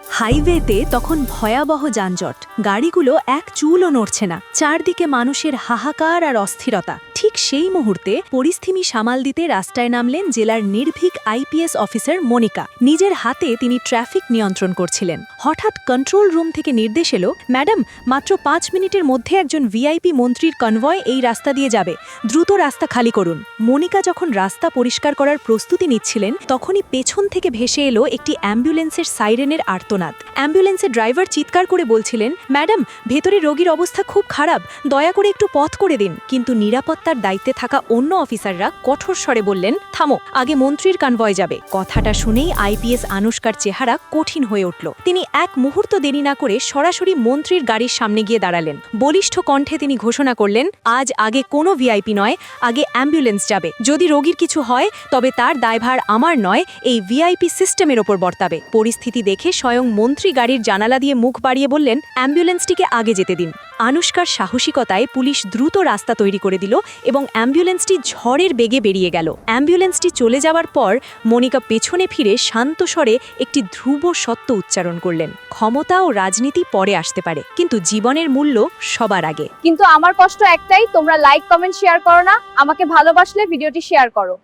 হাইওয়েতে তখন ভয়াবহ যানজট, গাড়িগুলো এক চুলও নড়ছে না, চারদিকে মানুষের হাহাকার আর অস্থিরতা। ঠিক সেই মুহূর্তে পরিস্থিতি সামাল দিতে রাস্তায় নামলেন জেলার নির্ভীক আইপিএস অফিসার মনিকা। নিজের হাতে তিনি ট্রাফিক নিয়ন্ত্রণ করছিলেন। হঠাৎ কন্ট্রোল রুম থেকে নির্দেশ এলো, ম্যাডাম, মাত্র 5 মিনিটের মধ্যে একজন ভিআইপি মন্ত্রীর কনভয় এই রাস্তা দিয়ে যাবে, দ্রুত রাস্তা খালি করুন। মনিকা যখন রাস্তা পরিষ্কার করার প্রস্তুতি নিচ্ছিলেন, তখনই পেছন থেকে ভেসে এলো একটি অ্যাম্বুলেন্সের সাইরেনের আর্তনাদ। অ্যাম্বুলেন্সের ড্রাইভার চিৎকার করে বলছিলেন, ম্যাডাম, ভেতরে রোগীর অবস্থা খুব খারাপ, দয়া করে একটু পথ করে দিন। কিন্তু নিরাপত্তার দায়িত্বে থাকা অন্য অফিসাররা কঠোর স্বরে বললেন, থামো, আগে মন্ত্রীর কনভয় যাবে। কথাটা শুনেই আইপিএস আনুষ্কার চেহারা কঠিন হয়ে উঠল। তিনি এক মুহূর্ত দেরি না করে সরাসরি মন্ত্রীর গাড়ির সামনে গিয়ে দাঁড়ালেন। বলিষ্ঠ কণ্ঠে তিনি ঘোষণা করলেন, আজ আগে কোনো ভিআইপি নয়, আগে অ্যাম্বুলেন্স যাবে। যদি রোগীর কিছু হয় তবে তার দায়ভার আমার নয়, এই ভিআইপি সিস্টেমের ওপর বর্তাবে। পরিস্থিতি দেখে স্বয়ং মন্ত্রী গাড়ির জানালা দিয়ে মুখ বাড়িয়ে বললেন, অ্যাম্বুলেন্সটিকে আগে যেতে দিন। আনুষ্কার সাহসিকতায় পুলিশ দ্রুত রাস্তা তৈরি করে দিল এবং অ্যাম্বুলেন্সটি ঝড়ের বেগে বেরিয়ে গেল। অ্যাম্বুলেন্সটি চলে যাওয়ার পর মনিকা পেছনে ফিরে শান্ত স্বরে একটি ধ্রুব সত্য উচ্চারণ করলেন, ক্ষমতা ও রাজনীতি পরে আসতে পারে, কিন্তু জীবনের মূল্য সবার আগে। কিন্তু আমার কষ্ট একটাই, তোমরা লাইক, কমেন্ট, শেয়ার করো না। আমাকে ভালোবাসলে ভিডিওটি শেয়ার করো।